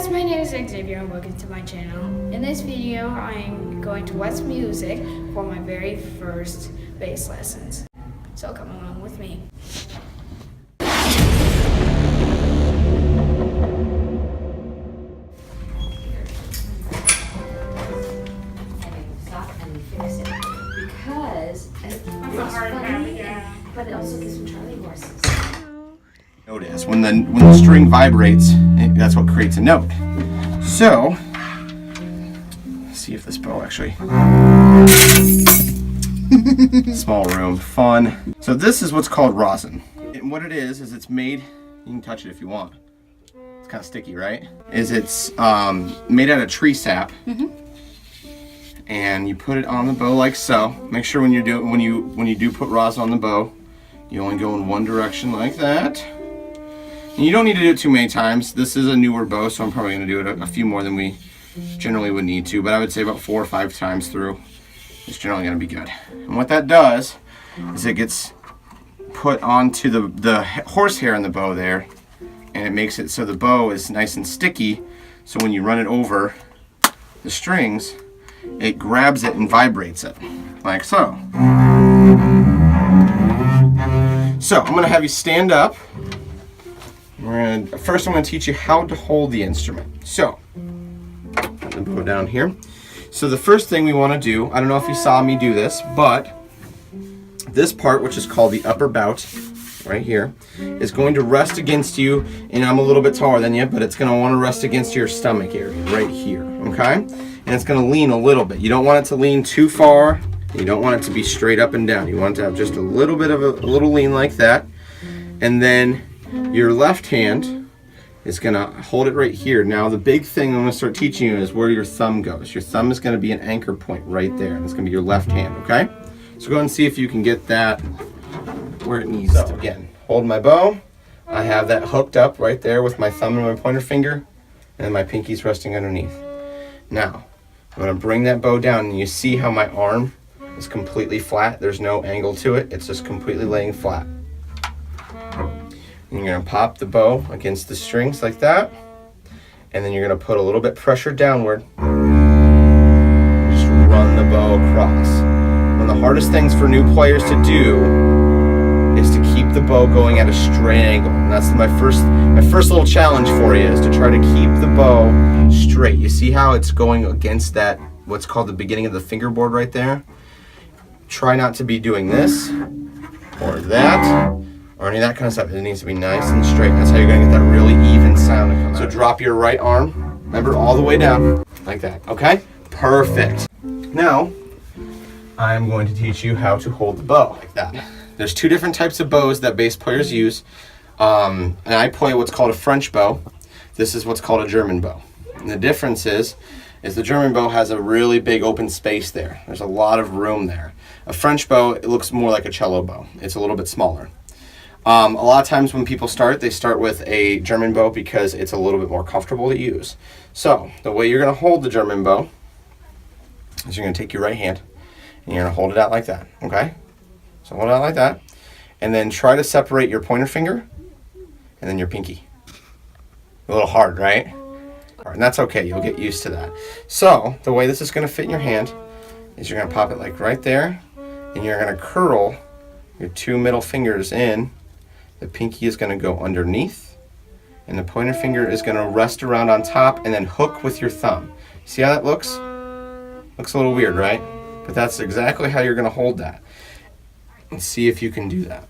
guys, my name is Xavier and welcome to my channel. In this video, I'm going to watch music for my very first bass lessons. So come along with me. Stop and fix it because it's funny, but it also gives me Charlie horses. Note is when the string vibrates, that's what creates a note. So, let's see if this bow actually. Small room, fun. So this is what's called rosin. And what it is it's made. You can touch it if you want. It's kind of sticky, right? It's made out of tree sap. And you put it on the bow like so. Make sure when you do put rosin on the bow, you only go in one direction like that. And you don't need to do it too many times. This is a newer bow, so I'm probably going to do it a few more than we generally would need to. But I would say about 4 or 5 times through. It's generally going to be good. And what that does is it gets put onto the horsehair in the bow there, and it makes it so the bow is nice and sticky. So when you run it over the strings, it grabs it and vibrates it, like so. So I'm going to have you stand up. First I'm going to teach you how to hold the instrument. So, put the bow down here. So the first thing we want to do, I don't know if you saw me do this, but this part, which is called the upper bout, right here, is going to rest against you, and I'm a little bit taller than you, but it's going to want to rest against your stomach area, right here, okay? And it's going to lean a little bit. You don't want it to lean too far. You don't want it to be straight up and down. You want it to have just a little bit of a little lean like that. And then your left hand is going to hold it right here. Now the big thing I'm going to start teaching you is where your thumb goes. Your thumb is going to be an anchor point right there, and it's going to be your left hand, okay? So go ahead and see if you can get that where it needs to. Again, hold my bow. I have that hooked up right there with my thumb and my pointer finger, and my pinky's resting underneath. Now, I'm going to bring that bow down, and you see how my arm is completely flat. There's no angle to it. It's just completely laying flat. And you're going to pop the bow against the strings like that, and then you're going to put a little bit pressure downward. Just run the bow across. One of the hardest things for new players to do is to keep the bow going at a straight angle. And that's my first little challenge for you, is to try to keep the bow straight. You see how it's going against that, what's called the beginning of the fingerboard right there? Try not to be doing this or that, or any of that kind of stuff. It needs to be nice and straight. That's how you're going to get that really even sound. So drop your right arm, remember, all the way down, like that, okay? Perfect. Now, I'm going to teach you how to hold the bow, like that. There's 2 different types of bows that bass players use. And I play what's called a French bow. This is what's called a German bow. And the difference is the German bow has a really big open space there. There's a lot of room there. A French bow, it looks more like a cello bow. It's a little bit smaller. A lot of times when people start, they start with a German bow because it's a little bit more comfortable to use. So the way you're going to hold the German bow is you're going to take your right hand and you're going to hold it out like that, okay? So hold it out like that, and then try to separate your pointer finger and then your pinky. A little hard, right? And that's okay, you'll get used to that. So the way this is going to fit in your hand is you're going to pop it like right there, and you're going to curl your 2 middle fingers in. The pinky is going to go underneath, and the pointer finger is going to rest around on top and then hook with your thumb. See how that looks? Looks a little weird, right? But that's exactly how you're going to hold that. And see if you can do that.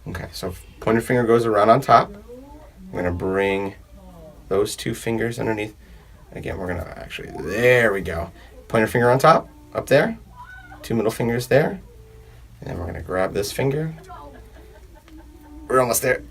Okay, so pointer finger goes around on top. I'm going to bring those 2 fingers underneath. Again, we're going to actually, there we go. Pointer finger on top, up there. 2 middle fingers there. And then we're going to grab this finger. We're almost there.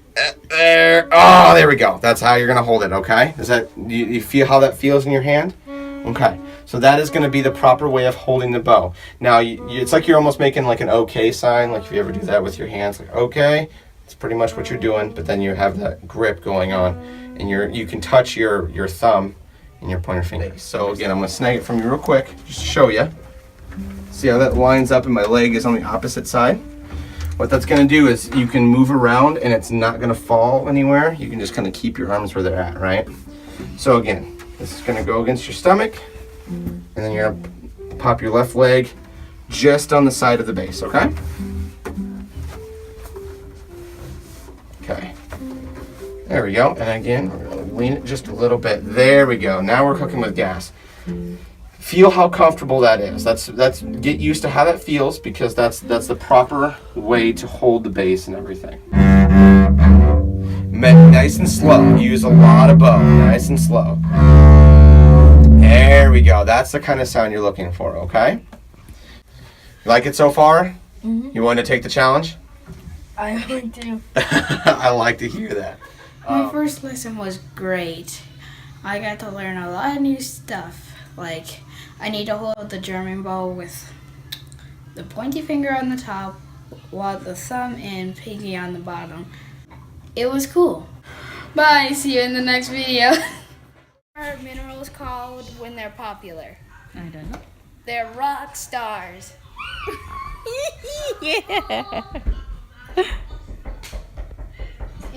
There. Oh, there we go. That's how you're going to hold it, okay? Is that, you feel how that feels in your hand? Okay. So that is going to be the proper way of holding the bow. Now, it's like you're almost making like an okay sign. Like if you ever do that with your hands, like okay. It's pretty much what you're doing, but then you have that grip going on. And you can touch your thumb and your pointer finger. So again, I'm going to snag it from you real quick, just to show you. See how that lines up and my leg is on the opposite side? What that's gonna do is you can move around and it's not gonna fall anywhere. You can just kind of keep your arms where they're at, right? So again, this is gonna go against your stomach, and then you're gonna pop your left leg just on the side of the bass, okay? Okay. There we go. And again, we're gonna lean it just a little bit. There we go. Now we're cooking with gas. Feel how comfortable that is. That's get used to how that feels, because that's the proper way to hold the bass and everything. Nice and slow. Use a lot of bow. Nice and slow. There we go. That's the kind of sound you're looking for, okay? You like it so far? Mm-hmm. You want to take the challenge? I like to. I like to hear that. My first lesson was great. I got to learn a lot of new stuff. Like, I need to hold the German bow with the pointy finger on the top, while the thumb and pinky on the bottom. It was cool. Bye, see you in the next video. What are minerals called when they're popular? I don't know. They're rock stars. Yeah.